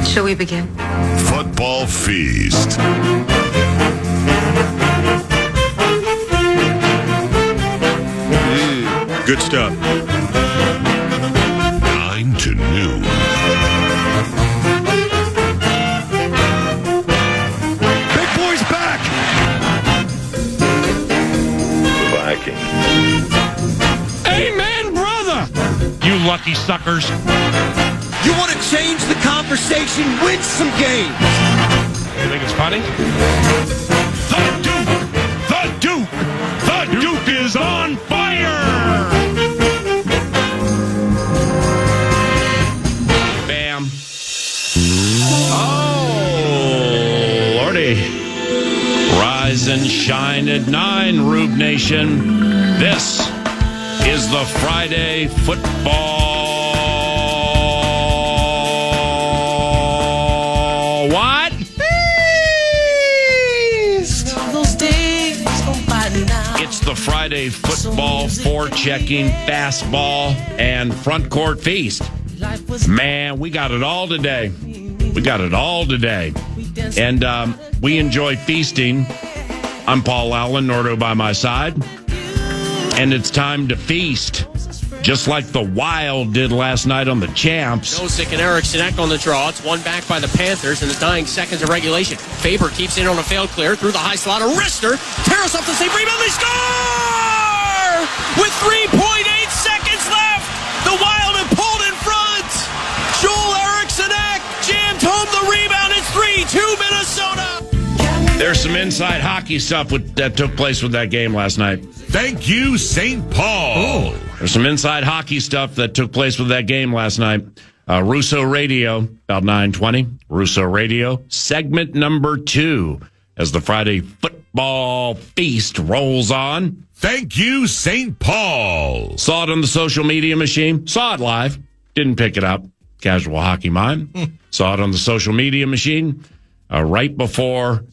Shall we begin? Football Feast. Good stuff. 9 to noon. Big boy's back! Vikings. Amen, brother! You lucky suckers. You want to change the conversation, win some games. You think it's funny? The Duke is on fire! Bam. Oh, Lordy. Rise and shine at 9, Rube Nation. This is the Friday football. What? It's the Friday football forechecking, fastball, and front court feast. Man, we got it all today. And we enjoy feasting. I'm Paul Allen, Nordo by my side. And it's time to feast. Just like the Wild did last night on the Champs. Nosik and Erickson on the draw. It's one back by the Panthers in the dying seconds of regulation. Faber keeps it on a failed clear through the high slot. A wrister. Terrace off the same rebound. They score! With 3.8 seconds left. The Wild have pulled in front. Joel Erickson jammed home the rebound. It's 3-2 Minnesota. There's some inside hockey stuff that took place with that game last night. Thank you, St. Paul. There's some inside hockey stuff that took place with that game last night. Russo Radio, about 9:20. Russo Radio, segment number 2, as the Friday football feast rolls on. Thank you, St. Paul. Saw it on the social media machine. Saw it live. Didn't pick it up. Casual hockey mind. Saw it on the social media machine right before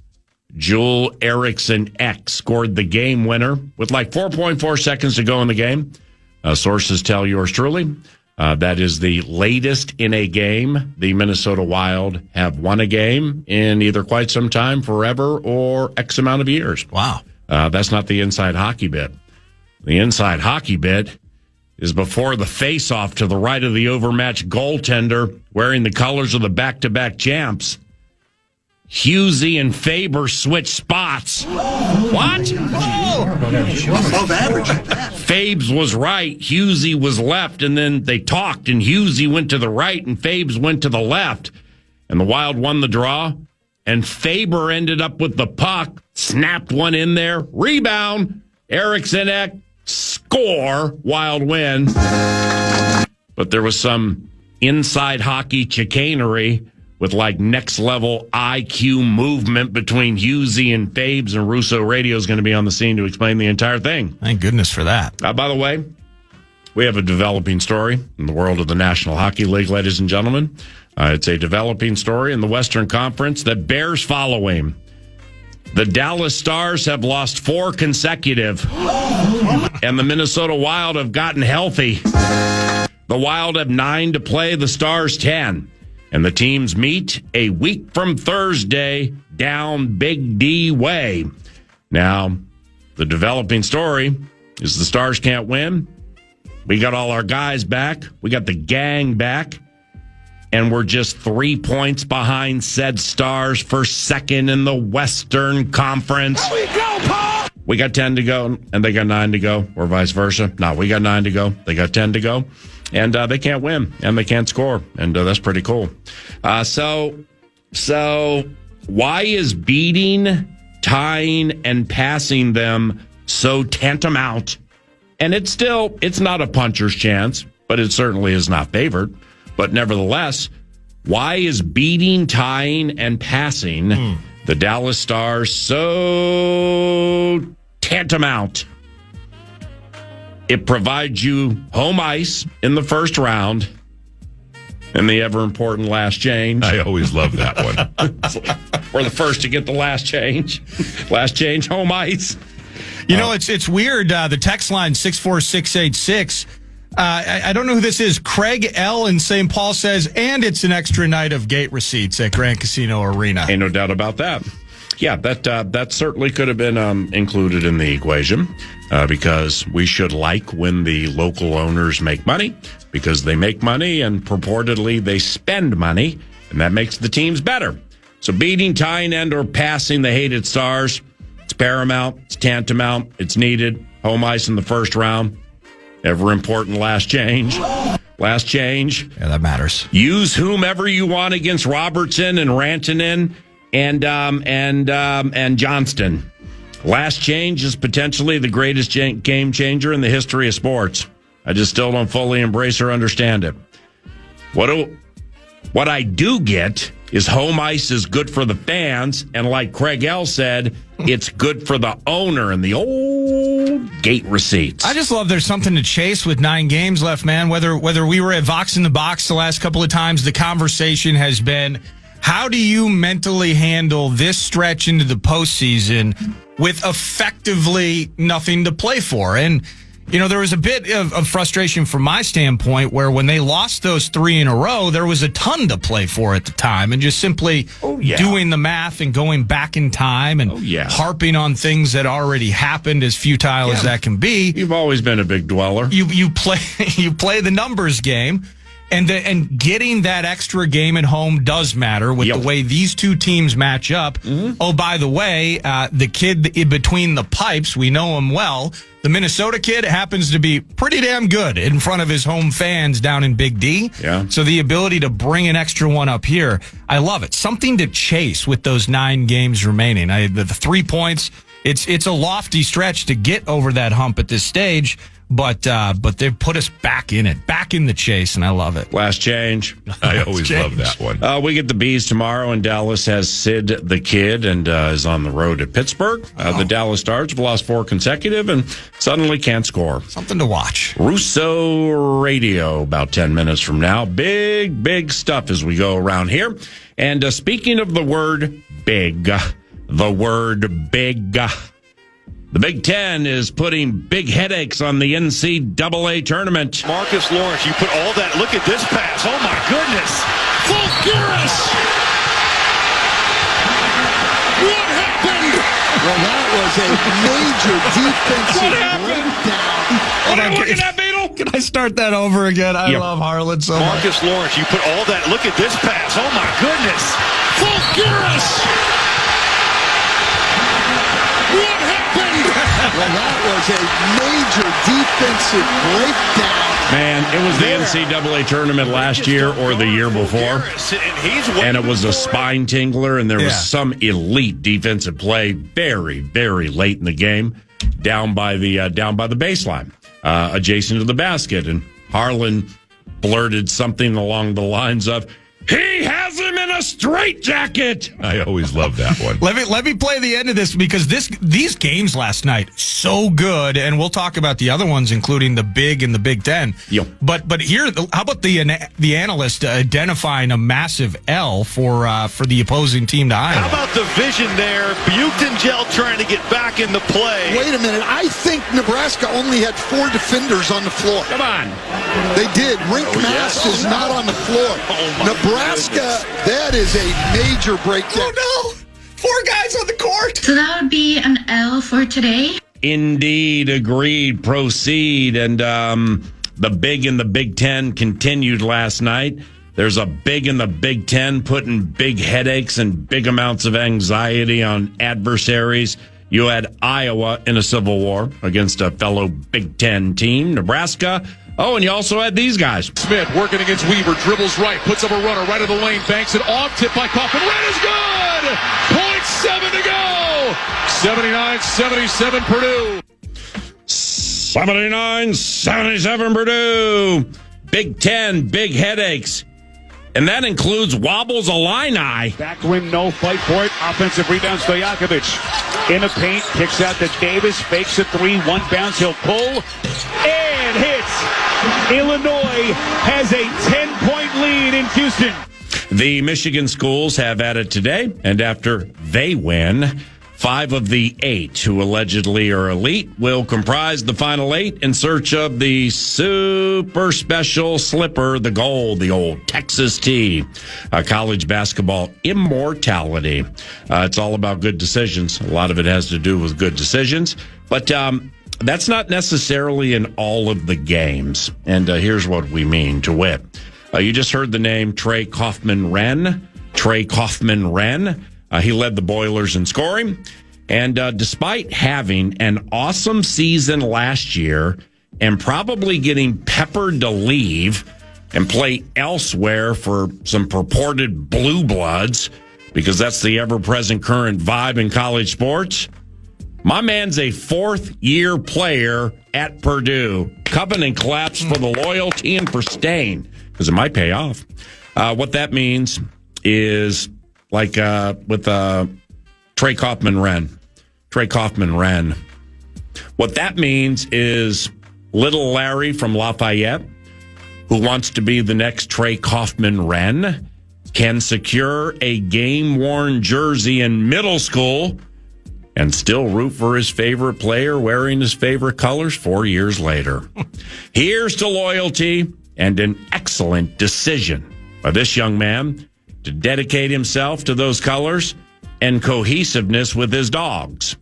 Joel Erickson scored the game winner with like 4.4 seconds to go in the game. Sources tell yours truly that is the latest in a game the Minnesota Wild have won a game in either quite some time, forever, or X amount of years. Wow. That's not the inside hockey bit. The inside hockey bit is before the face-off to the right of the overmatched goaltender wearing the colors of the back-to-back champs. Husey and Faber switched spots. What? Above average. Fabes was right, Husey was left, and then they talked, and Husey went to the right, and Fabes went to the left. And the Wild won the draw, and Faber ended up with the puck, snapped one in there, rebound, Erickson score, Wild win. But there was some inside hockey chicanery with like next level IQ movement between Husey and Fabes, and Russo Radio is going to be on the scene to explain the entire thing. Thank goodness for that. By the way, we have a developing story in the world of the National Hockey League, ladies and gentlemen. It's a developing story in the Western Conference that bears following. The Dallas Stars have lost 4 consecutive, and the Minnesota Wild have gotten healthy. The Wild have 9 to play, the Stars 10. And the teams meet a week from Thursday down Big D way. Now, the developing story is the Stars can't win. We got all our guys back. We got the gang back. And we're just 3 points behind said Stars for second in the Western Conference. There we go, Paul! We got 10 to go, and they got 9 to go, or vice versa. No, we got 9 to go. They got 10 to go. And they can't win, and they can't score, and that's pretty cool. So why is beating, tying, and passing them so tantamount? And it's not a puncher's chance, but it certainly is not favored. But nevertheless, why is beating, tying, and passing the Dallas Stars so tantamount? It provides you home ice in the first round and the ever-important last change. I always love that one. We're the first to get the last change. Last change, home ice. You know, it's weird. The text line 64686 I don't know who this is. Craig L. in St. Paul says, and it's an extra night of gate receipts at Grand Casino Arena. Ain't no doubt about that. Yeah, that certainly could have been included in the equation because we should like when the local owners make money because they make money and purportedly they spend money, and that makes the teams better. So beating, tying, and or passing the hated Stars, it's paramount, it's tantamount, it's needed. Home ice in the first round. Ever important last change. Last change. Yeah, that matters. Use whomever you want against Robertson and Rantanen and Johnston. Last change is potentially the greatest game changer in the history of sports. I just still don't fully embrace or understand it. What I do get is home ice is good for the fans, and like Craig L. said, it's good for the owner and the old gate receipts. I just love there's something to chase with 9 games left, man. Whether we were at Vox in the Box the last couple of times, the conversation has been, how do you mentally handle this stretch into the postseason with effectively nothing to play for? And, you know, there was a bit of frustration from my standpoint where when they lost those 3 in a row, there was a ton to play for at the time. And just simply doing the math and going back in time and harping on things that already happened, as futile as that can be. You've always been a big dweller. You play the numbers game. And getting that extra game at home does matter with the way these two teams match up. Mm-hmm. Oh, by the way, the kid in between the pipes, we know him well. The Minnesota kid happens to be pretty damn good in front of his home fans down in Big D. Yeah. So the ability to bring an extra one up here, I love it. Something to chase with those 9 games remaining. The 3 points, it's a lofty stretch to get over that hump at this stage. But they've put us back in it, back in the chase, and I love it. Last change. I always love that one. We get the Bees tomorrow, and Dallas has Sid the Kid and is on the road at Pittsburgh. The Dallas Stars have lost 4 consecutive and suddenly can't score. Something to watch. Russo Radio about 10 minutes from now. Big stuff as we go around here. And speaking of the word big, the Big Ten is putting big headaches on the NCAA tournament. Marcus Lawrence, you put all that. Look at this pass. Oh, my goodness. Fulguris. What happened? Well, that was a major defensive breakdown. What are you looking at, Beetle? Can I start that over again? I love Harlan so much. Marcus Lawrence, you put all that. Look at this pass. Oh, my goodness. Fulguris. What happened? Well, that was a major defensive breakdown. Man, it was the NCAA tournament last year or the year before, and it was a spine tingler, and there was some elite defensive play very, very late in the game, down by the baseline, adjacent to the basket, and Harlan blurted something along the lines of, "He has him in a straitjacket." I always love that one. Let me play the end of this because these games last night so good, and we'll talk about the other ones, including the Big and the Big Ten. Yep. But here, how about the analyst identifying a massive L for the opposing team to Iowa? How about the vision there? Butengel trying to get back in the play. Wait a minute. I think Nebraska only had 4 defenders on the floor. Come on. They did. Rink Mast is not on the floor. Nebraska, that is a major breakdown. Oh, no. 4 guys on the court. So that would be an L for today. Indeed. Agreed. Proceed. And the Big in the Big Ten continued last night. There's a Big in the Big Ten putting big headaches and big amounts of anxiety on adversaries. You had Iowa in a civil war against a fellow Big Ten team, Nebraska. Oh, and you also had these guys. Smith working against Weaver, dribbles right, puts up a runner right of the lane, banks it off, tip by Kaufman. Red is good! 0.7 to go! 79-77 Purdue. 79-77 Purdue. Big Ten, big headaches. And that includes Wobbles Illini. Back rim, no fight for it. Offensive rebound, Stojakovic. In the paint, kicks out to Davis, fakes a 3, 1 bounce, he'll pull, and hits. Illinois has a 10-point lead in Houston. The Michigan schools have at it today, and after they win, 5 of the 8 who allegedly are elite will comprise the final 8 in search of the super special slipper, the gold, the old Texas T, college basketball immortality. It's all about good decisions. A lot of it has to do with good decisions, but that's not necessarily in all of the games. And here's what we mean, to wit. You just heard the name Trey Kaufman-Renn. Trey Kaufman-Renn. He led the Boilers in scoring. And despite having an awesome season last year and probably getting peppered to leave and play elsewhere for some purported blue bloods, because that's the ever-present current vibe in college sports, my man's a fourth-year player at Purdue. Cupping and claps for the loyalty and for staying, because it might pay off. What that means is, like with Trey Kaufman-Renn. Trey Kaufman-Renn. What that means is little Larry from Lafayette, who wants to be the next Trey Kaufman-Renn, can secure a game-worn jersey in middle school and still root for his favorite player wearing his favorite colors 4 years later. Here's to loyalty and an excellent decision by this young man to dedicate himself to those colors and cohesiveness with his dogs.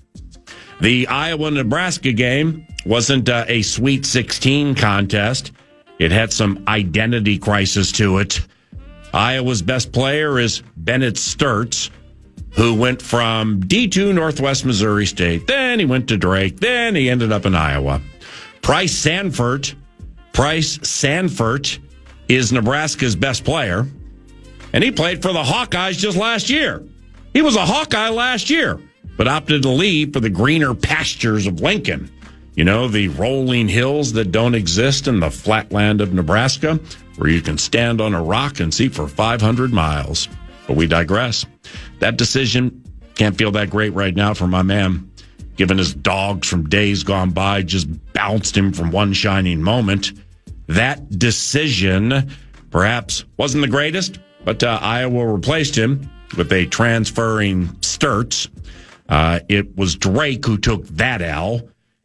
The Iowa-Nebraska game wasn't a Sweet 16 contest. It had some identity crisis to it. Iowa's best player is Bennett Sturtz, who went from D2 Northwest Missouri State. Then he went to Drake. Then he ended up in Iowa. Bryce Sanford is Nebraska's best player. And he played for the Hawkeyes just last year. He was a Hawkeye last year, but opted to leave for the greener pastures of Lincoln. You know, the rolling hills that don't exist in the flatland of Nebraska, where you can stand on a rock and see for 500 miles. But we digress. That decision can't feel that great right now for my man, given his dogs from days gone by just bounced him from one shining moment. That decision perhaps wasn't the greatest, but Iowa replaced him with a transferring Sturtz. It was Drake who took that L,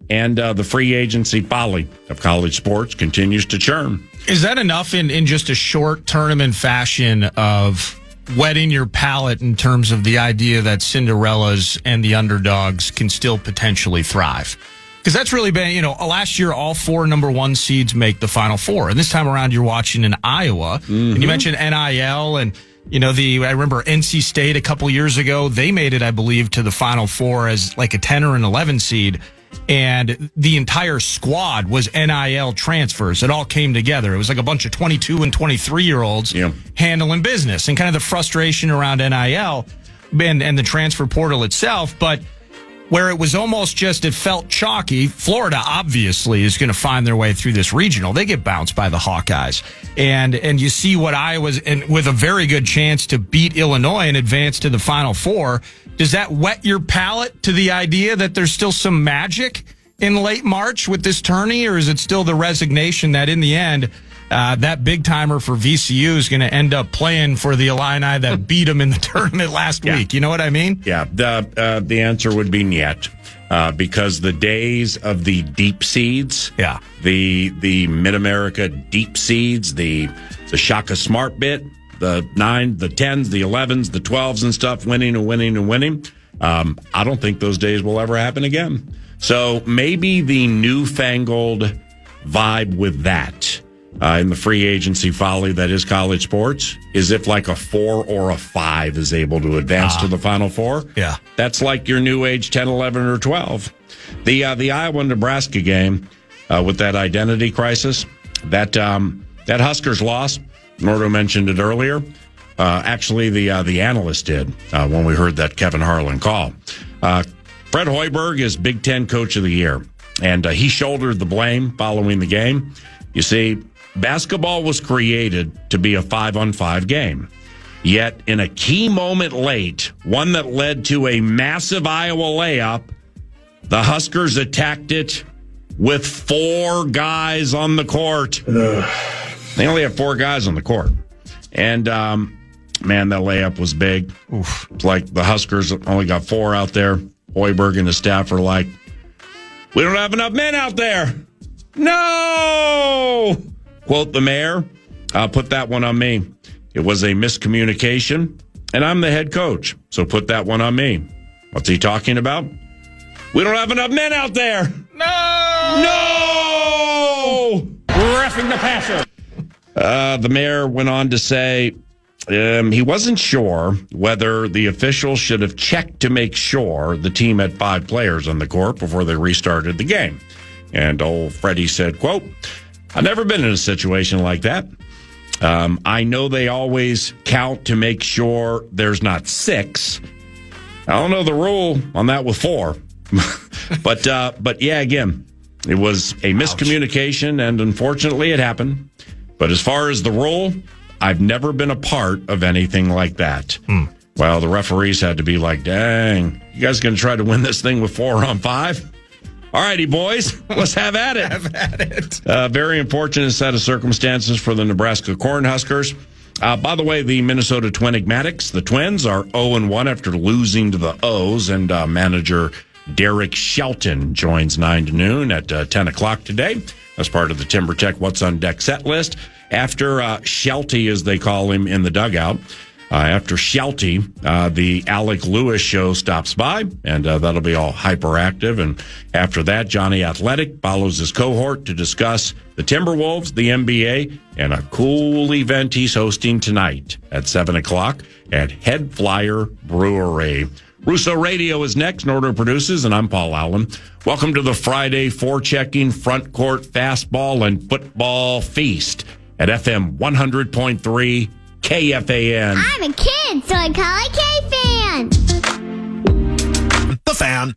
and the free agency folly of college sports continues to churn. Is that enough in just a short tournament fashion of wetting your palate in terms of the idea that Cinderellas and the underdogs can still potentially thrive? Because that's really been, last year all 4 number 1 seeds make the Final Four. And this time around you're watching in Iowa. Mm-hmm. And you mentioned NIL and, I remember NC State a couple years ago, they made it, I believe, to the Final Four as like a 10 or an 11 seed. And the entire squad was NIL transfers. It all came together. It was like a bunch of 22 and 23-year-olds handling business and kind of the frustration around NIL and the transfer portal itself. But where it was almost just, it felt chalky. Florida obviously is going to find their way through this regional. They get bounced by the Hawkeyes. And you see what Iowa's, and with a very good chance to beat Illinois and advance to the Final Four. Does that whet your palate to the idea that there's still some magic in late March with this tourney, or is it still the resignation that in the end, that big timer for VCU is going to end up playing for the Illini that beat them in the tournament last week? You know what I mean? Yeah. The answer would be niet, because the days of the deep seeds, the Mid-America deep seeds, the Shaka Smart bit, the 9, the 10s, the 11s, the 12s and stuff, winning. I don't think those days will ever happen again. So maybe the newfangled vibe with that in the free agency folly that is college sports is if like a 4 or a 5 is able to advance to the Final Four. Yeah. That's like your new age 10, 11, or 12. The Iowa-Nebraska game with that identity crisis, that Huskers loss, Nordo mentioned it earlier. Actually, the analyst did when we heard that Kevin Harlan call. Fred Hoiberg is Big Ten Coach of the Year, and he shouldered the blame following the game. You see, basketball was created to be a 5-on-5 game. Yet, in a key moment late, one that led to a massive Iowa layup, the Huskers attacked it with 4 guys on the court. They only have 4 guys on the court. And, man, that layup was big. Oof. It's like the Huskers only got 4 out there. Hoiberg and his staff are like, we don't have enough men out there. No! Quote the mayor, put that one on me. It was a miscommunication, and I'm the head coach, so put that one on me. What's he talking about? We don't have enough men out there. No! Roughing the passer. The mayor went on to say he wasn't sure whether the officials should have checked to make sure the team had 5 players on the court before they restarted the game. And old Freddie said, quote, I've never been in a situation like that. I know they always count to make sure there's not 6. I don't know the rule on that with 4. but yeah, again, it was a miscommunication, and unfortunately it happened. But as far as the rule, I've never been a part of anything like that. Well, the referees had to be like, dang, you guys going to try to win this thing with 4 on 5? All righty, boys, let's have at it. Have at it. Very unfortunate set of circumstances for the Nebraska Cornhuskers. By the way, the Minnesota Twinigmatics, the Twins, are 0-1 after losing to the O's, and manager Derek Shelton joins 9 to noon at 10 o'clock today as part of the Timber Tech What's on Deck set list. After Shelty, as they call him in the dugout, after Shelty, the Alec Lewis show stops by, and that'll be all hyperactive. And after that, Johnny Athletic follows his cohort to discuss the Timberwolves, the NBA, and a cool event he's hosting tonight at 7 o'clock at Head Flyer Brewery. Russo Radio is next. Nordo produces, and I'm Paul Allen. Welcome to the Friday forechecking front court fastball and football feast at FM 100.3 KFAN. I'm a kid, so I call it KFAN. The Fan.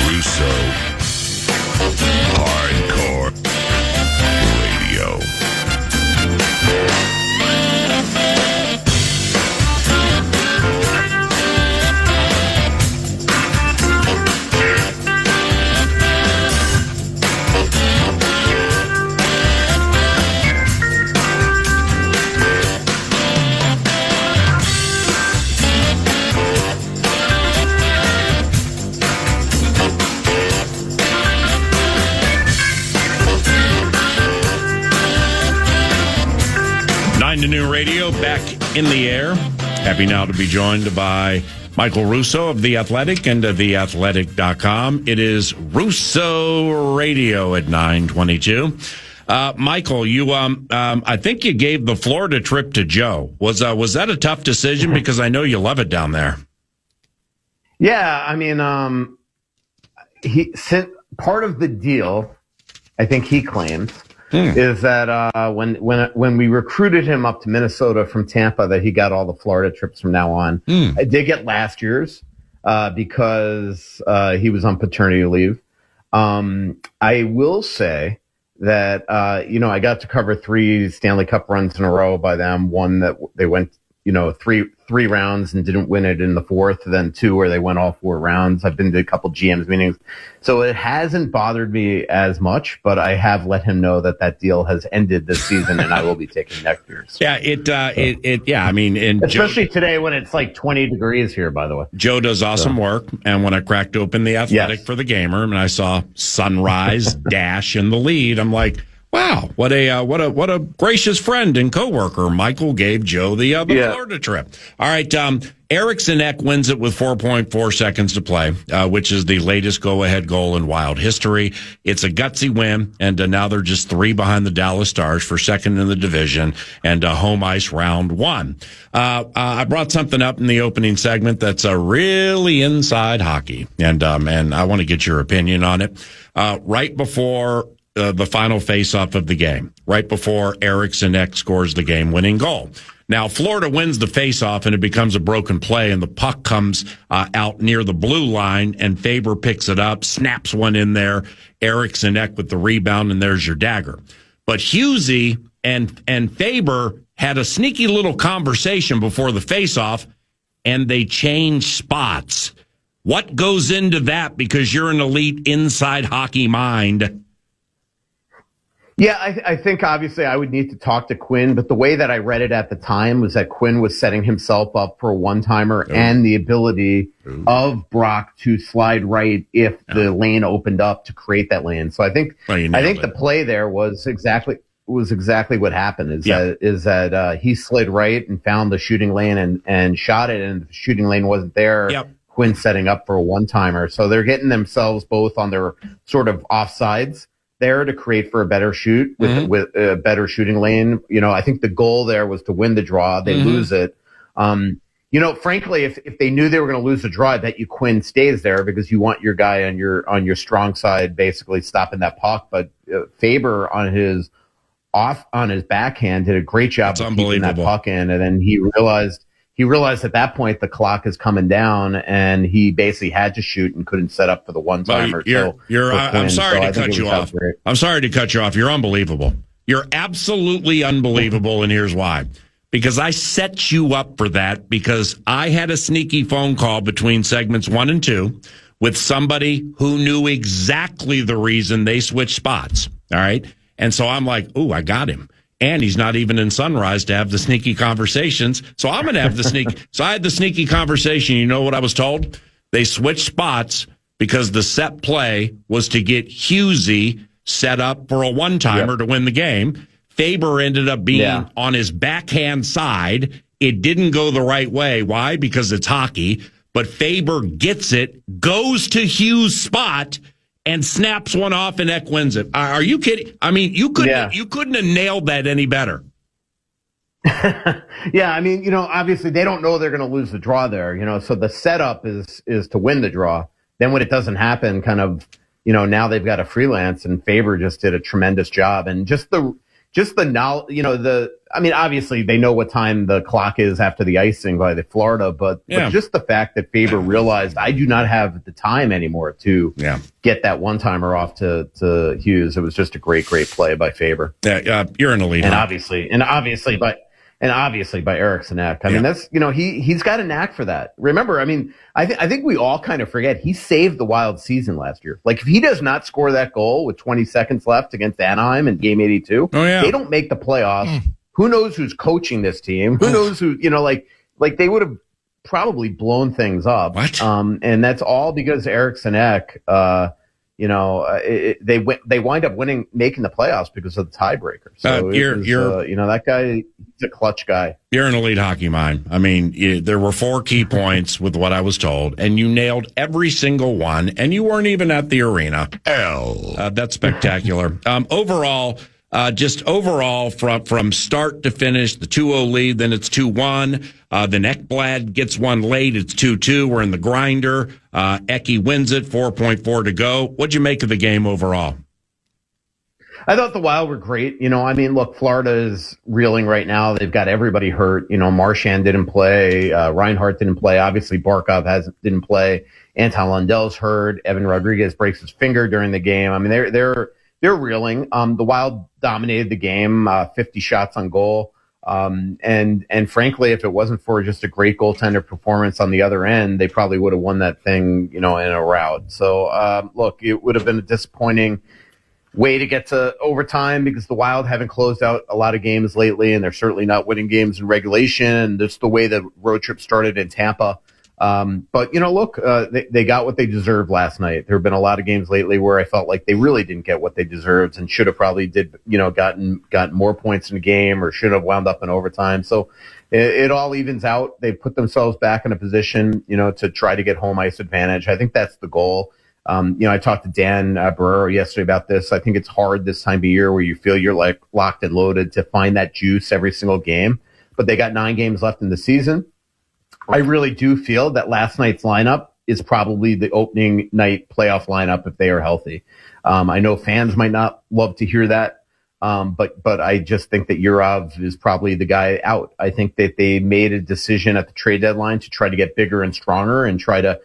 Russo. Hardcore Radio. To New Radio back in the air. Happy now to be joined by Michael Russo of The Athletic and theathletic.com. It is Russo Radio at 9:22. Michael, you I think you gave the Florida trip to Joe. Was that a tough decision? Because I know you love it down there. Yeah, I mean, part of the deal, I think he claims, is that when we recruited him up to Minnesota from Tampa, that he got all the Florida trips from now on. I did get last year's because he was on paternity leave. I will say that I got to cover 3 Stanley Cup runs in a row by them. One that they went three rounds and didn't win it in the 4th, then 2 where they went all 4 rounds. I've been to a couple GM's meetings. So it hasn't bothered me as much, but I have let him know that deal has ended this season and I will be taking next year's. Yeah, I mean, especially today when it's like 20 degrees here, by the way. Joe does awesome work. And when I cracked open The Athletic for the Gamer and I saw Sunrise Dash in the lead, I'm like, wow, what a gracious friend and coworker. Michael gave Joe the Florida trip. All right, Erickson Ek wins it with 4.4 seconds to play, which is the latest go-ahead goal in Wild history. It's a gutsy win, and now they're just 3 behind the Dallas Stars for second in the division and home ice round 1. I brought something up in the opening segment that's really inside hockey, and I want to get your opinion on it. Right before the final face-off of the game, right before Erickson Ek scores the game-winning goal. Now, Florida wins the face-off, and it becomes a broken play, and the puck comes out near the blue line, and Faber picks it up, snaps one in there, Erickson Ek with the rebound, and there's your dagger. But Husey and Faber had a sneaky little conversation before the face-off, and they changed spots. What goes into that? Because you're an elite inside hockey mind. Yeah, I think obviously I would need to talk to Quinn, but the way that I read it at the time was that Quinn was setting himself up for a one-timer and the ability of Brock to slide right if the lane opened up to create that lane. So I think the play there was exactly what happened. Is that he slid right and found the shooting lane and shot it, and the shooting lane wasn't there. Yep. Quinn setting up for a one-timer, so they're getting themselves both on their sort of offsides there to create for a better shoot with a better shooting lane. I think the goal there was to win the draw. They lose it. Frankly, if they knew they were going to lose the draw, I bet you Quinn stays there because you want your guy on your strong side, basically stopping that puck. But Faber on his backhand did a great job of keeping that puck in, and then he realized at that point the clock is coming down, and he basically had to shoot and couldn't set up for the one-timer. I'm sorry to cut you off. I'm sorry to cut you off. You're unbelievable. You're absolutely unbelievable, and here's why. Because I set you up for that because I had a sneaky phone call between segments 1 and 2 with somebody who knew exactly the reason they switched spots. All right? And so I'm like, ooh, I got him. And he's not even in Sunrise to have the sneaky conversations. So I'm going to have the sneaky. So I had the sneaky conversation. You know what I was told? They switched spots because the set play was to get Husey set up for a one-timer to win the game. Faber ended up being on his backhand side. It didn't go the right way. Why? Because it's hockey. But Faber gets it, goes to Hughes' spot, and snaps one off, and Eck wins it. Are you kidding? I mean, you couldn't have nailed that any better. Yeah, I mean, obviously they don't know they're going to lose the draw there, so the setup is to win the draw. Then when it doesn't happen, kind of, now they've got a freelance, and Faber just did a tremendous job. And just the knowledge, obviously they know what time the clock is after the icing by the Florida, but just the fact that Faber realized I do not have the time anymore to get that one-timer off to Hughes. It was just a great play by Faber. Yeah, you're an elite. And obviously by Eriksson Ek. I mean, that's, he's got a knack for that. Remember, I think we all kind of forget he saved the Wild season last year. Like, if he does not score that goal with 20 seconds left against Anaheim in game 82, they don't make the playoffs. Who knows who's coaching this team? Who knows who, like they would have probably blown things up. What? And that's all because Eriksson Ek, they wind up making the playoffs because of the tiebreaker. So that guy, he's a clutch guy. You're an elite hockey mind. I mean, there were 4 key points with what I was told, and you nailed every single one, and you weren't even at the arena. That's spectacular. Overall, from start to finish, the 2-0 lead, then it's 2-1. Then Ekblad gets one late. It's 2-2. We're in the grinder. Eki wins it, 4.4 to go. What'd you make of the game overall? I thought the Wild were great. Look, Florida is reeling right now. They've got everybody hurt. Marchand didn't play. Reinhart didn't play. Obviously, Barkov didn't play. Anton Lundell's hurt. Evan Rodriguez breaks his finger during the game. I mean, they're reeling. The Wild dominated the game, 50 shots on goal. And frankly, if it wasn't for just a great goaltender performance on the other end, they probably would have won that thing, in a rout. So, look, it would have been a disappointing way to get to overtime because the Wild haven't closed out a lot of games lately, and they're certainly not winning games in regulation. And just the way the road trip started in Tampa. But look, they got what they deserved last night. There have been a lot of games lately where I felt like they really didn't get what they deserved and should have probably gotten more points in the game or should have wound up in overtime. So it all evens out. They put themselves back in a position, to try to get home ice advantage. I think that's the goal. I talked to Dan Barrero yesterday about this. I think it's hard this time of year where you feel you're like locked and loaded to find that juice every single game, but they got 9 games left in the season. I really do feel that last night's lineup is probably the opening night playoff lineup if they are healthy. I know fans might not love to hear that, but I just think that Yurov is probably the guy out. I think that they made a decision at the trade deadline to try to get bigger and stronger and try to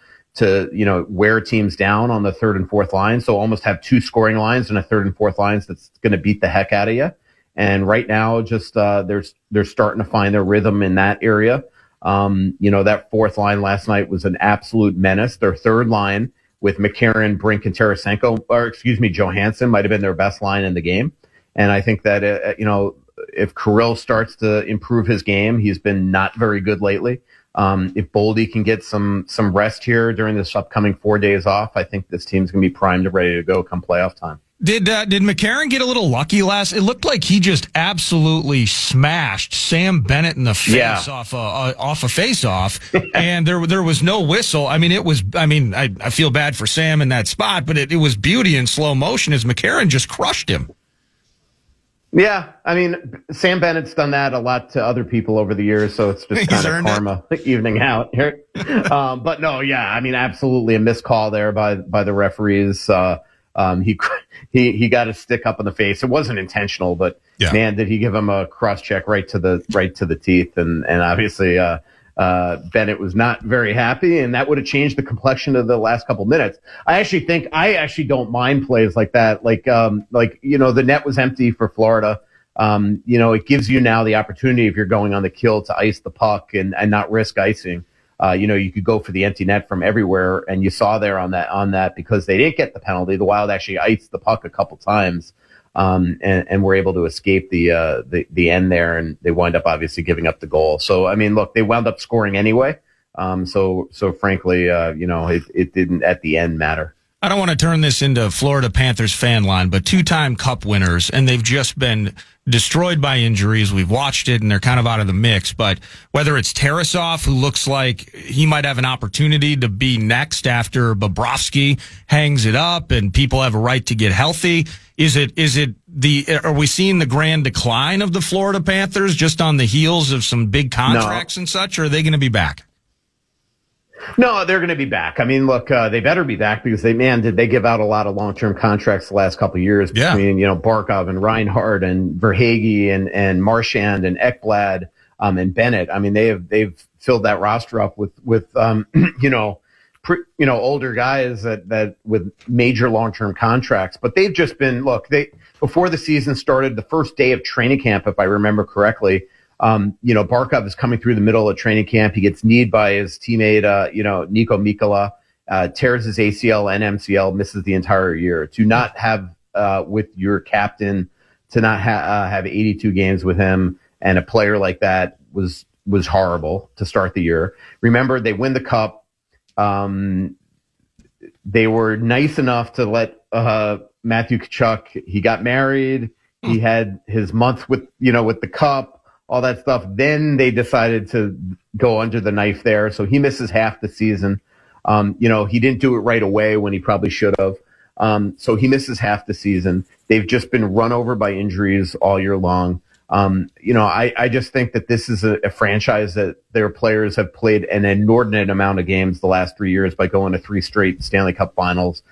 wear teams down on the 3rd and 4th line. So almost have 2 scoring lines and a 3rd and 4th lines that's going to beat the heck out of you. And right now, just they're starting to find their rhythm in that area. That 4th line last night was an absolute menace. Their 3rd line with McCarron, Brink, and Tarasenko, Johansson might have been their best line in the game. And I think that, if Kirill starts to improve his game, he's been not very good lately. If Boldy can get some rest here during this upcoming 4 days off, I think this team's going to be primed and ready to go come playoff time. Did McCarron get a little lucky last? It looked like he just absolutely smashed Sam Bennett in the face off a face-off, and there was no whistle. I mean, I feel bad for Sam in that spot, but it was beauty in slow motion as McCarron just crushed him. Yeah, I mean, Sam Bennett's done that a lot to other people over the years, so it's just kind of karma evening out here. But no, yeah, I mean, absolutely a missed call there by the referees. He got a stick up in the face. It wasn't intentional, but man, did he give him a cross check right to the teeth, and obviously Bennett was not very happy, and that would have changed the complexion of the last couple minutes. I actually don't mind plays like that. Like the net was empty for Florida. It gives you now the opportunity, if you're going on the kill, to ice the puck and not risk icing. You could go for the empty net from everywhere, and you saw there on that because they didn't get the penalty. The Wild actually iced the puck a couple times, and were able to escape the end there, and they wind up obviously giving up the goal. So I mean, look, they wound up scoring anyway. So frankly, it didn't at the end matter. I don't want to turn this into Florida Panthers fan line, but 2-time Cup winners, and they've just been destroyed by injuries. We've watched it, and they're kind of out of the mix. But whether it's Tarasov, who looks like he might have an opportunity to be next after Bobrovsky hangs it up, and people have a right to get healthy, are we seeing the grand decline of the Florida Panthers just on the heels of some big contracts and such, or are they going to be back? No, they're going to be back. I mean, look, they better be back because did they give out a lot of long-term contracts the last couple of years between, Barkov and Reinhart and Verhaeghe and Marchand and Ekblad, and Bennett. I mean, they've filled that roster up with older guys that with major long-term contracts, but they've just been, before the season started, the first day of training camp, if I remember correctly, Barkov is coming through the middle of training camp. He gets kneed by his teammate, Nico Mikkola, tears his ACL and MCL, misses the entire year. To not have, with your captain, to not have 82 games with him and a player like that was horrible to start the year. Remember, they win the cup. They were nice enough to let, Matthew Tkachuk, he got married. He had his month with the cup. All that stuff. Then they decided to go under the knife there. So he misses half the season. He didn't do it right away when he probably should have. So he misses half the season. They've just been run over by injuries all year long. I just think that this is a franchise that their players have played an inordinate amount of games the last 3 years by going to 3 straight Stanley Cup finals.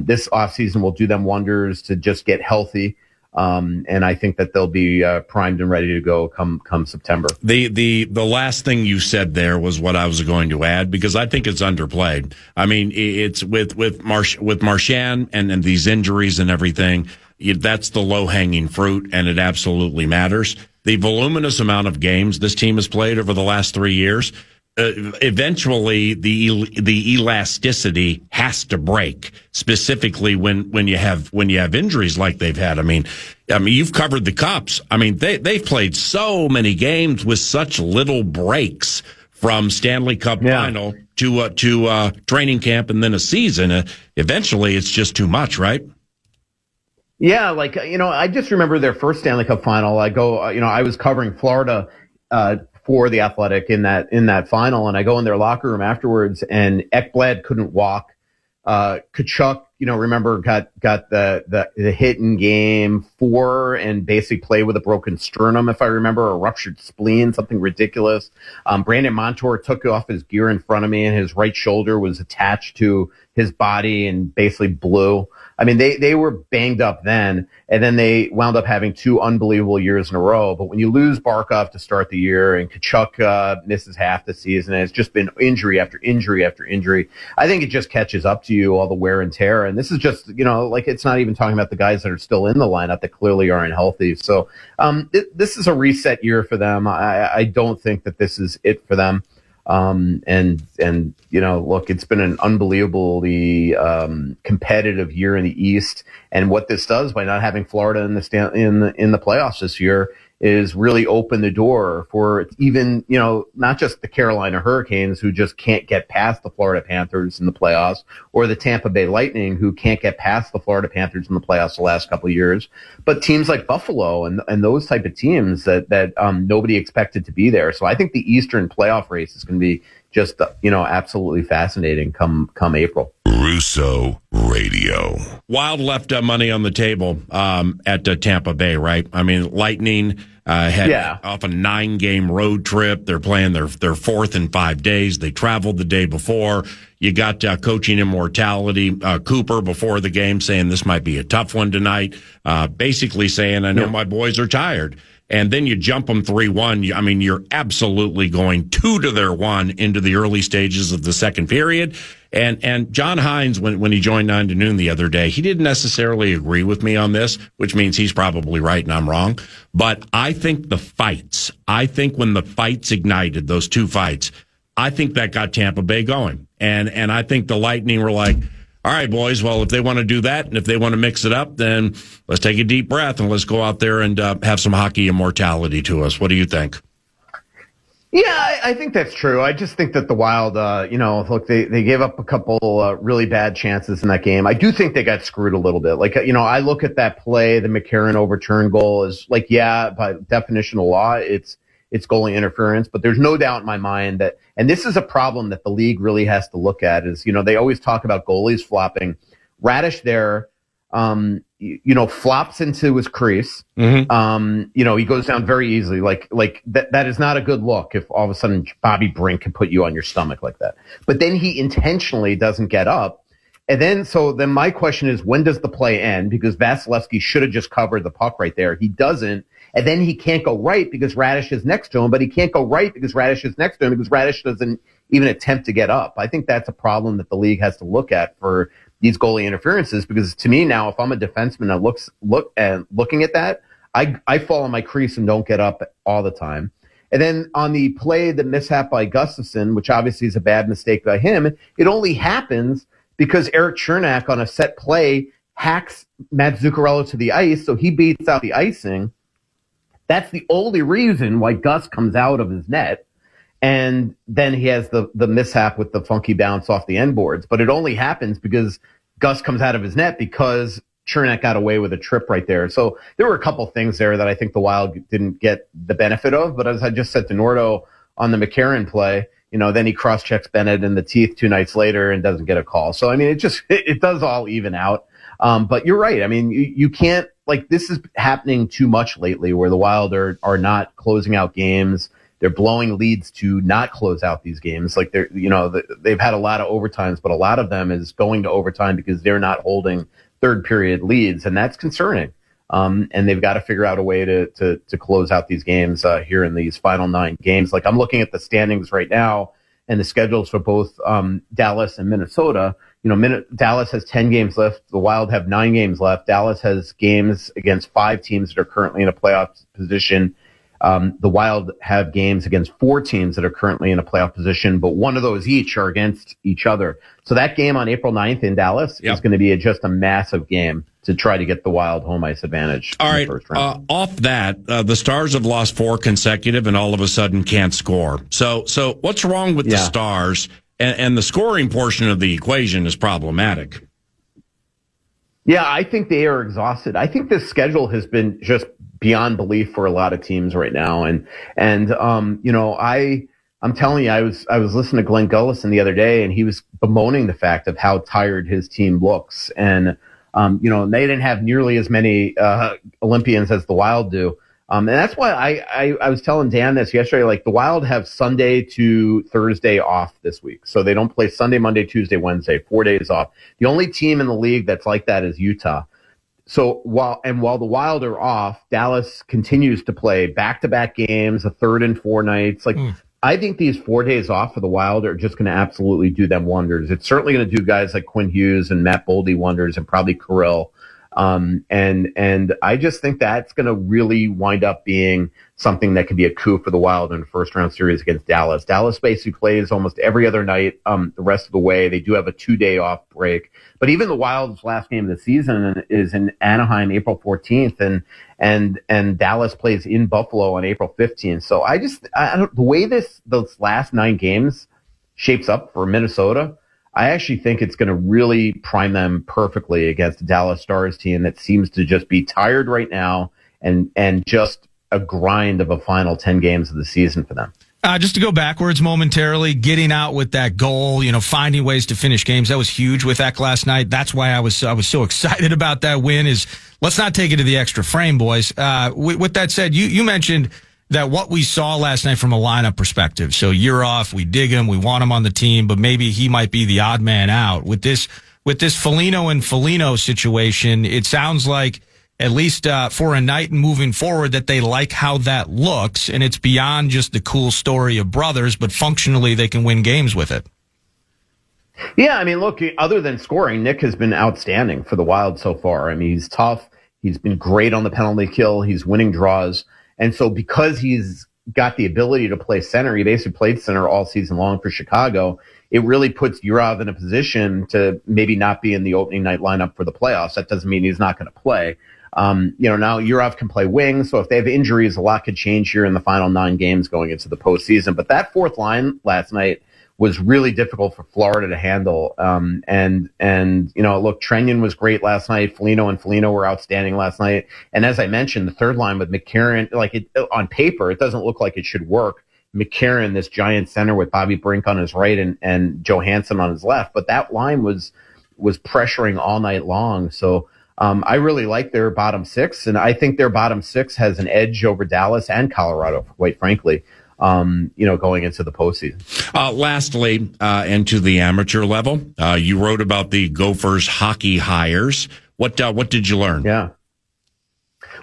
This offseason will do them wonders to just get healthy. And I think that they'll be primed and ready to go come September. The last thing you said there was what I was going to add, because I think it's underplayed. I mean, it's with Marchand and these injuries and everything. That's the low hanging fruit, and it absolutely matters. The voluminous amount of games this team has played over the last 3 years. Eventually the elasticity has to break, specifically when you have injuries like they've had. I mean, you've covered the Cups. I mean, they've played so many games with such little breaks from Stanley Cup final to training camp and then a season. Eventually it's just too much, right? Yeah, I just remember their first Stanley Cup final. I was covering Florida for the Athletic in that final, and I go in their locker room afterwards, and Ekblad couldn't walk. Tkachuk, remember got the hit in game 4 and basically played with a broken sternum, if I remember, a ruptured spleen, something ridiculous. Brandon Montour took off his gear in front of me, and his right shoulder was attached to his body and basically blew. I mean, they were banged up then, and then they wound up having 2 unbelievable years in a row. But when you lose Barkov to start the year and Tkachuk misses half the season, and it's just been injury after injury after injury, I think it just catches up to you, all the wear and tear. And this is just, it's not even talking about the guys that are still in the lineup that clearly aren't healthy. So this is a reset year for them. I don't think that this is it for them. And look, it's been an unbelievably competitive year in the East. And what this does by not having Florida in the playoffs this year is really open the door for even, not just the Carolina Hurricanes, who just can't get past the Florida Panthers in the playoffs, or the Tampa Bay Lightning, who can't get past the Florida Panthers in the playoffs the last couple of years, but teams like Buffalo and those type of teams that nobody expected to be there. So I think the Eastern playoff race is going to be just, absolutely fascinating come April. Russo Radio. Wild left money on the table at Tampa Bay, right? I mean, Lightning had off a 9-game road trip. They're playing their fourth in 5 days. They traveled the day before. You got coaching immortality, Cooper, before the game saying this might be a tough one tonight, basically saying, I know my boys are tired. And then you jump them 3-1. I mean, you're absolutely going 2-1 into the early stages of the second period. And John Hines, when he joined 9 to Noon the other day, he didn't necessarily agree with me on this, which means he's probably right and I'm wrong. But I think when the fights ignited, those two fights, I think that got Tampa Bay going. And I think the Lightning were like, all right, boys, well, if they want to do that and if they want to mix it up, then let's take a deep breath and let's go out there and have some hockey immortality to us. What do you think? Yeah, I think that's true. I just think that the Wild, look, they gave up a couple really bad chances in that game. I do think they got screwed a little bit. Like, I look at that play, the McCarron overturn goal is like, by definition of law, it's goalie interference, but there's no doubt in my mind that, and this is a problem that the league really has to look at, is, they always talk about goalies flopping. Radish there, flops into his crease. Mm-hmm. He goes down very easily. Like that is not a good look if all of a sudden Bobby Brink can put you on your stomach like that. But then he intentionally doesn't get up. And then my question is, when does the play end? Because Vasilevsky should have just covered the puck right there. He doesn't. And then he can't go right because Radish is next to him, but he can't go right because Radish is next to him because Radish doesn't even attempt to get up. I think that's a problem that the league has to look at for these goalie interferences, because to me now, if I'm a defenseman and looking at that, I fall on my crease and don't get up all the time. And then on the play, the mishap by Gustafsson, which obviously is a bad mistake by him, it only happens because Eric Chernak on a set play hacks Matt Zuccarello to the ice, so he beats out the icing. That's the only reason why Gus comes out of his net. And then he has the mishap with the funky bounce off the end boards. But it only happens because Gus comes out of his net because Chernak got away with a trip right there. So there were a couple things there that I think the Wild didn't get the benefit of. But as I just said to Nordo on the McCarron play, then he cross-checks Bennett in the teeth 2 nights later and doesn't get a call. So, I mean, it does all even out. But you're right. I mean, you can't, this is happening too much lately where the Wild are not closing out games. They're blowing leads to not close out these games. Like they've had a lot of overtimes, but a lot of them is going to overtime because they're not holding third period leads. And that's concerning. And they've got to figure out a way to close out these games here in these final 9 games. Like, I'm looking at the standings right now and the schedules for both Dallas and Minnesota. Dallas has 10 games left. The Wild have 9 games left. Dallas has games against 5 teams that are currently in a playoff position. The Wild have games against 4 teams that are currently in a playoff position, but one of those each are against each other. So that game on April 9th in Dallas is going to be just a massive game to try to get the Wild home ice advantage. All right. In the first round. Off that, the Stars have lost 4 consecutive and all of a sudden can't score. So what's wrong with the Stars? And the scoring portion of the equation is problematic. Yeah, I think they are exhausted. I think this schedule has been just beyond belief for a lot of teams right now. And I'm telling you, I was listening to Glenn Gullison the other day, and he was bemoaning the fact of how tired his team looks. And they didn't have nearly as many Olympians as the Wild do. And that's why I was telling Dan this yesterday, like the Wild have Sunday to Thursday off this week. So they don't play Sunday, Monday, Tuesday, Wednesday, 4 days off. The only team in the league that's like that is Utah. So while the Wild are off, Dallas continues to play back-to-back games, a third and 4 nights. I think these 4 days off for the Wild are just going to absolutely do them wonders. It's certainly going to do guys like Quinn Hughes and Matt Boldy wonders, and probably Kirill. And I just think that's going to really wind up being something that could be a coup for the Wild in the first round series against Dallas. Dallas basically plays almost every other night, the rest of the way. They do have a 2-day off break, but even the Wild's last game of the season is in Anaheim, April 14th, and Dallas plays in Buffalo on April 15th. So the way those last 9 games shapes up for Minnesota, I actually think it's going to really prime them perfectly against the Dallas Stars team that seems to just be tired right now and just a grind of a final 10 games of the season for them. Just to go backwards momentarily, getting out with that goal, finding ways to finish games, that was huge with Eck last night. That's why I was so excited about that win. Is let's not take it to the extra frame, boys. With that said, you mentioned that what we saw last night from a lineup perspective. So you're off, we dig him, we want him on the team, but maybe he might be the odd man out. With this Foligno and Foligno situation, it sounds like, at least for a night and moving forward, that they like how that looks, and it's beyond just the cool story of brothers, but functionally they can win games with it. Yeah, I mean, look, other than scoring, Nick has been outstanding for the Wild so far. I mean, he's tough. He's been great on the penalty kill. He's winning draws. And so because he's got the ability to play center, he basically played center all season long for Chicago, it really puts Yurov in a position to maybe not be in the opening night lineup for the playoffs. That doesn't mean he's not going to play. Now Yurov can play wing, so if they have injuries, a lot could change here in the final 9 games going into the postseason. But that fourth line last night was really difficult for Florida to handle. Look, Trenyon was great last night. Foligno and Foligno were outstanding last night. And as I mentioned, the third line with McCarron, on paper, it doesn't look like it should work. McCarron, this giant center with Bobby Brink on his right and Johansson on his left. But that line was pressuring all night long. So I really like their bottom 6, and I think their bottom 6 has an edge over Dallas and Colorado, quite frankly. Going into the postseason. Lastly, and to the amateur level, you wrote about the Gophers hockey hires. What did you learn? Yeah.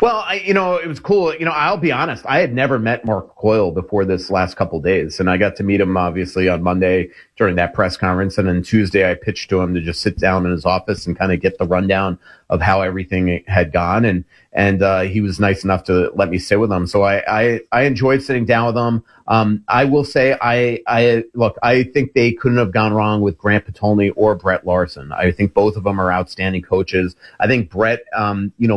Well, it was cool. I'll be honest. I had never met Mark Coyle before this last couple of days, and I got to meet him obviously on Monday during that press conference, and then Tuesday I pitched to him to just sit down in his office and kind of get the rundown of how everything had gone, and he was nice enough to let me sit with him. So I enjoyed sitting down with him. I will say I think they couldn't have gone wrong with Grant Potulny or Brett Larson. I think both of them are outstanding coaches. I think Brett,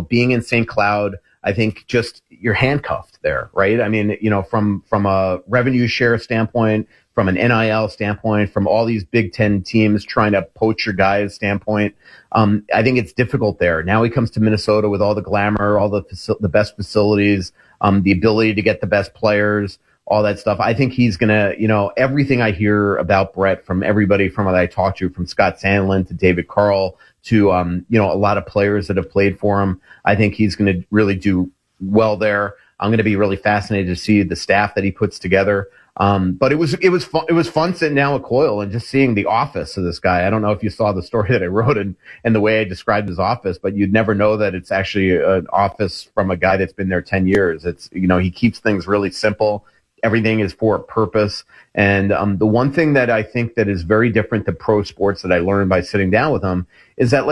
being in St. Cloud, I think just you're handcuffed there, right? I mean, from a revenue share standpoint, from an NIL standpoint, from all these Big Ten teams trying to poach your guys standpoint, I think it's difficult there. Now he comes to Minnesota with all the glamour, all the best facilities, the ability to get the best players, all that stuff. I think he's going to, everything I hear about Brett from everybody from what I talked to, from Scott Sandlin to David Carl to, a lot of players that have played for him, I think he's going to really do well there. I'm going to be really fascinated to see the staff that he puts together. But it was fun sitting down with Coyle and just seeing the office of this guy. I don't know if you saw the story that I wrote and the way I described his office, but you'd never know that it's actually an office from a guy that's been there 10 years. It's, he keeps things really simple. Everything is for a purpose. And the one thing that I think that is very different to pro sports that I learned by sitting down with him is that,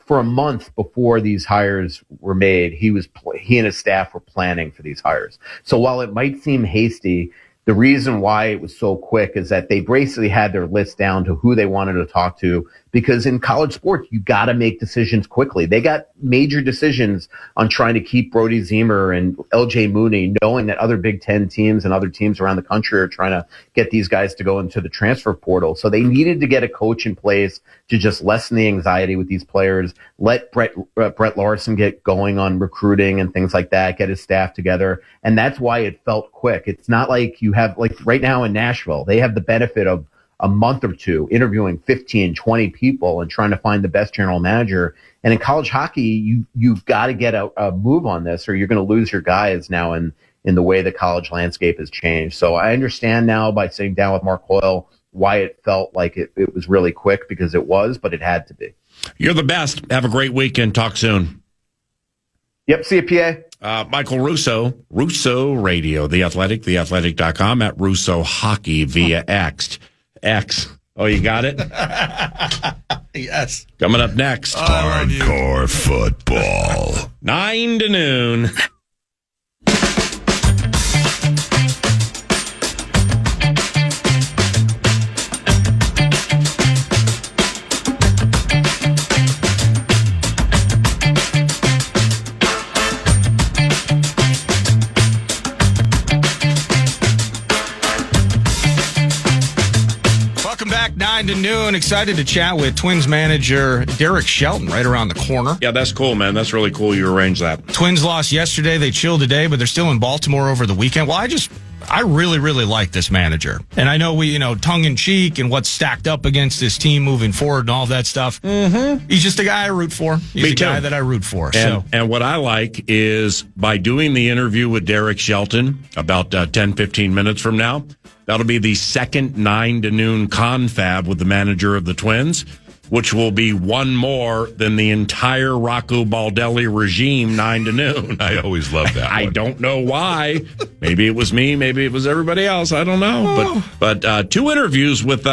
for a month before these hires were made, he and his staff were planning for these hires. So while it might seem hasty, the reason why it was so quick is that they basically had their list down to who they wanted to talk to, because in college sports, you got to make decisions quickly. They got major decisions on trying to keep Brody Zemer and LJ Mooney, knowing that other Big Ten teams and other teams around the country are trying to get these guys to go into the transfer portal. So they needed to get a coach in place to just lessen the anxiety with these players, let Brett Larson get going on recruiting and things like that, get his staff together. And that's why it felt quick. It's not like you have, right now in Nashville, they have the benefit of a month or two interviewing 15, 20 people and trying to find the best general manager. And in college hockey, you've got to get a move on this, or you're going to lose your guys now in the way the college landscape has changed. So I understand now by sitting down with Mark Coyle why it felt like it was really quick, because it was, but it had to be. You're the best. Have a great weekend. Talk soon. Yep. See you, PA. Michael Russo Radio, The Athletic, theathletic.com, at Russo Hockey via X. Oh, you got it? Yes. Coming up next. Hardcore football. 9 to noon. Welcome back, 9 to noon. Excited to chat with Twins manager Derek Shelton right around the corner. Yeah, that's cool, man. That's really cool you arranged that. Twins lost yesterday. They chilled today, but they're still in Baltimore over the weekend. Well, I really, really like this manager. And I know tongue in cheek and what's stacked up against this team moving forward and all that stuff. Mm-hmm. He's just a guy I root for. He's a guy that I root for. And what I like is by doing the interview with Derek Shelton about 10, 15 minutes from now, that'll be the second 9 to noon confab with the manager of the Twins, which will be one more than the entire Rocco Baldelli regime 9 to noon. I always love that. I don't know why. Maybe it was me. Maybe it was everybody else. I don't know. But 2 interviews with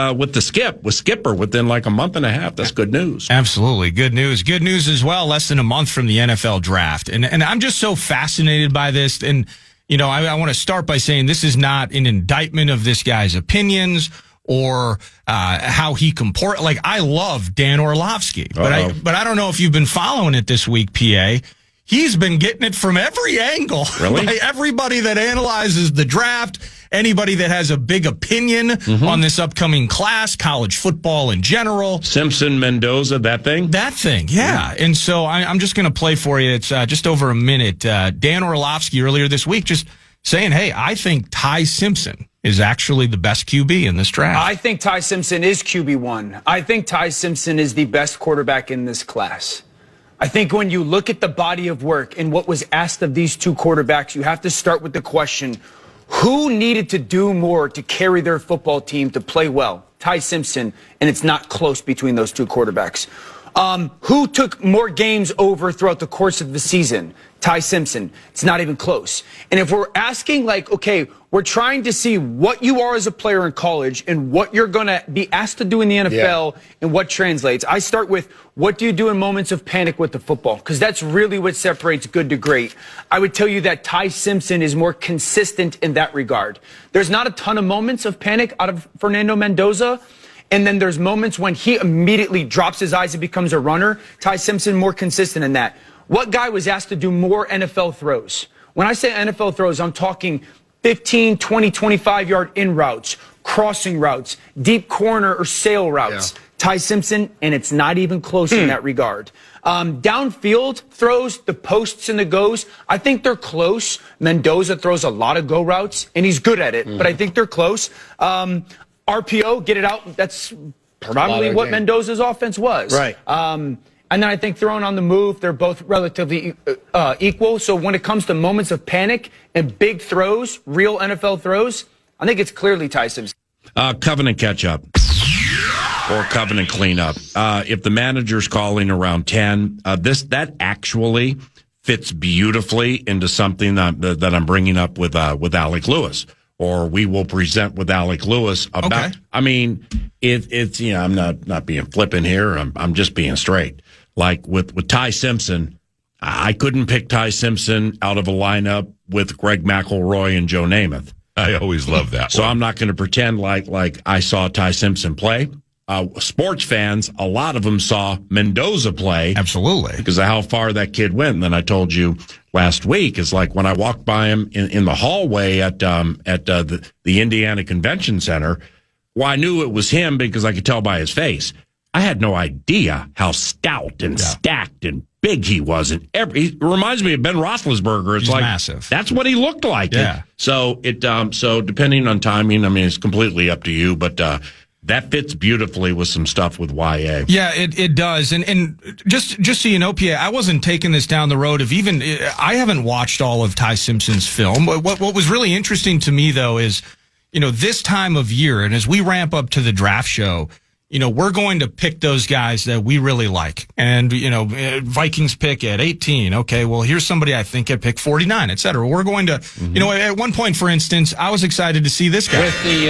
Skipper within like a month and a half. That's good news. Absolutely. Good news. Good news as well. Less than a month from the NFL draft. And I'm just so fascinated by this. And, I want to start by saying this is not an indictment of this guy's opinions or how he comport. Like, I love Dan Orlovsky, but I don't know if you've been following it this week, PA. He's been getting it from every angle. Really? By everybody that analyzes the draft, anybody that has a big opinion on this upcoming class, college football in general. Simpson, Mendoza, that thing? That thing, yeah. And so I'm just going to play for you. It's just over a minute. Dan Orlovsky earlier this week just saying, hey, I think Ty Simpson is actually the best QB in this draft. I think Ty Simpson is QB1. I think Ty Simpson is the best quarterback in this class. I think when you look at the body of work and what was asked of these 2 quarterbacks, you have to start with the question, who needed to do more to carry their football team to play well? Ty Simpson, and it's not close between those 2 quarterbacks. Who took more games over throughout the course of the season? Ty Simpson. It's not even close. And if we're asking, okay, we're trying to see what you are as a player in college and what you're going to be asked to do in the NFL and what translates. I start with, what do you do in moments of panic with the football? Because that's really what separates good to great. I would tell you that Ty Simpson is more consistent in that regard. There's not a ton of moments of panic out of Fernando Mendoza. And then there's moments when he immediately drops his eyes and becomes a runner. Ty Simpson more consistent in that. What guy was asked to do more NFL throws? When I say NFL throws, I'm talking 15, 20, 25-yard in routes, crossing routes, deep corner or sail routes. Yeah. Ty Simpson, and it's not even close in that regard. Downfield throws, the posts and the goes, I think they're close. Mendoza throws a lot of go routes, and he's good at it, but I think they're close. RPO, get it out. That's probably what Mendoza's offense was. Right. And then I think throwing on the move, they're both relatively equal. So when it comes to moments of panic and big throws, real NFL throws, I think it's clearly Ty Simpson. Covenant catch-up or covenant cleanup. If the manager's calling around 10, that actually fits beautifully into something that I'm bringing up with Alec Lewis. Or we will present with Alec Lewis about. Okay. I mean, it's I'm not being flippant here. I'm just being straight. Like with Ty Simpson, I couldn't pick Ty Simpson out of a lineup with Greg McElroy and Joe Namath. I always love that. So I'm not going to pretend like I saw Ty Simpson play. Sports fans, a lot of them saw Mendoza play. Absolutely. Because of how far that kid went. And then I told you last week, is like when I walked by him in the hallway at the Indiana Convention Center, well, I knew it was him because I could tell by his face. I had no idea how stout and stacked and big he was. And he reminds me of Ben Roethlisberger. It's like massive. That's what he looked like. Yeah. So depending on timing, I mean, it's completely up to you, but that fits beautifully with some stuff with YA. Yeah, it does. And just so you know, Pierre, I wasn't taking this down the road of I haven't watched all of Ty Simpson's film. What was really interesting to me, though, is, this time of year, and as we ramp up to the draft show, we're going to pick those guys that we really like. And, Vikings pick at 18. Okay, well, here's somebody I think at pick 49, et cetera. We're going to, at one point, for instance, I was excited to see this guy. With the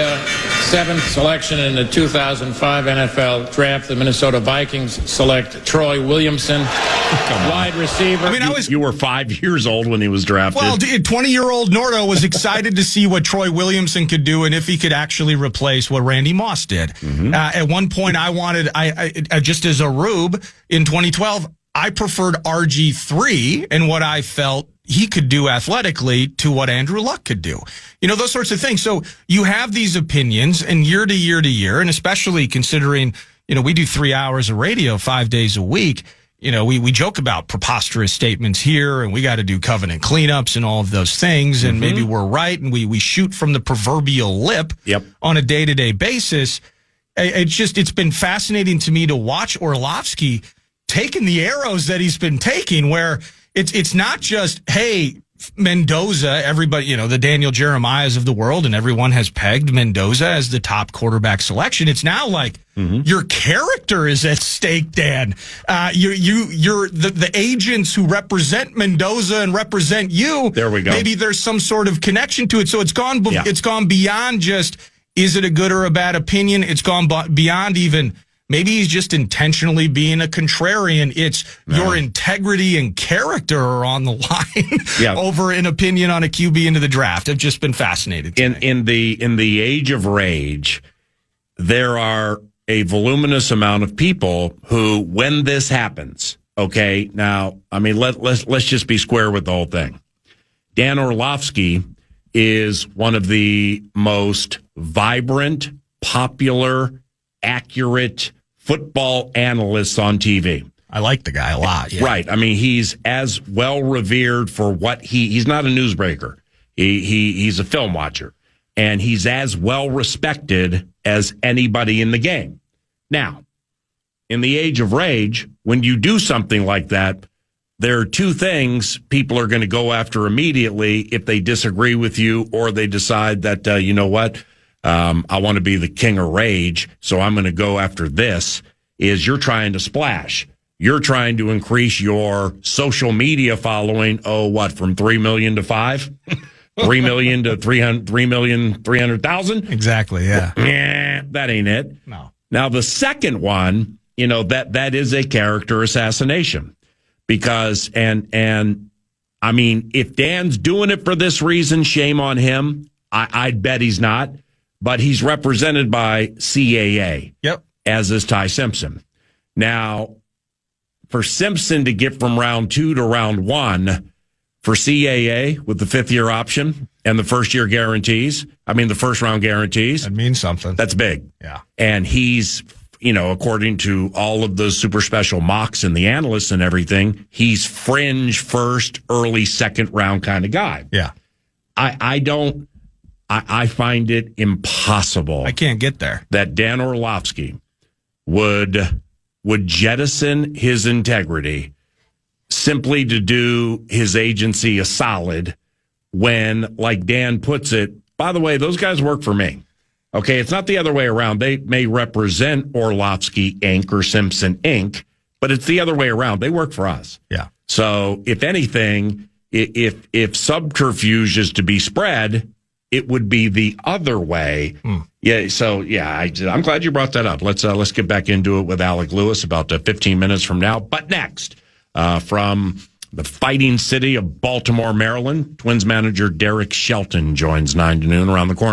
seventh selection in the 2005 NFL Draft, the Minnesota Vikings select Troy Williamson, wide receiver. I mean, you were 5 years old when he was drafted. Well, 20-year-old Nordo was excited to see what Troy Williamson could do and if he could actually replace what Randy Moss did. At one point, I just as a rube in 2012, I preferred RG3 and what I felt he could do athletically to what Andrew Luck could do. You know, those sorts of things. So you have these opinions, and year to year to year, and especially considering, you know, we do 3 hours of radio 5 days a week. You know, we joke about preposterous statements here, and we got to do covenant cleanups and all of those things, and maybe we're right, and we shoot from the proverbial lip on a day-to-day basis. It's been fascinating to me to watch Orlovsky taking the arrows that he's been taking, where it's not just, hey, Mendoza, everybody, you know, the Daniel Jeremiahs of the world, and everyone has pegged Mendoza as the top quarterback selection. It's now like your character is at stake, Dan. You're the agents who represent Mendoza and represent you. There we go. Maybe there's some sort of connection to it. So it's gone beyond just, is it a good or a bad opinion? It's gone beyond even, maybe he's just intentionally being a contrarian. It's your integrity and character are on the line over an opinion on a QB into the draft. I've just been fascinated. In the age of rage, there are a voluminous amount of people who, when this happens, okay, now, I mean, let's just be square with the whole thing. Dan Orlovsky is one of the most vibrant, popular, accurate football analysts on TV. I like the guy a lot. Yeah. Right. I mean, he's as well revered for what he's not a newsbreaker. He's a film watcher, and he's as well respected as anybody in the game. Now, in the age of rage, when you do something like that, there are two things people are going to go after immediately if they disagree with you or they decide that, you know what, I want to be the king of rage, so I'm going to go after this, is you're trying to splash. You're trying to increase your social media following, from 3 million to 5? 3 million to 3,300,000? Exactly, yeah. That ain't it. No. Now, the second one, you know, that is a character assassination. Because, and I mean, if Dan's doing it for this reason, shame on him. I'd bet he's not. But he's represented by CAA. Yep. As is Ty Simpson. Now, for Simpson to get from round 2 to round 1 for CAA with the 5th-year option and the first-year guarantees, the first-round guarantees. That means something. That's big. Yeah. And he's, you know, according to all of the super special mocks and the analysts and everything, he's fringe first, early second-round kind of guy. Yeah. I find it impossible. I can't get there. That Dan Orlovsky would jettison his integrity simply to do his agency a solid when, like Dan puts it, by the way, those guys work for me. Okay, it's not the other way around. They may represent Orlovsky Inc. or Simpson Inc., but it's the other way around. They work for us. Yeah. So if anything, if subterfuge is to be spread, it would be the other way. Yeah. So yeah, I'm glad you brought that up. Let's get back into it with Alec Lewis about 15 minutes from now. But next, from the fighting city of Baltimore, Maryland, Twins manager Derek Shelton joins 9 to noon around the corner.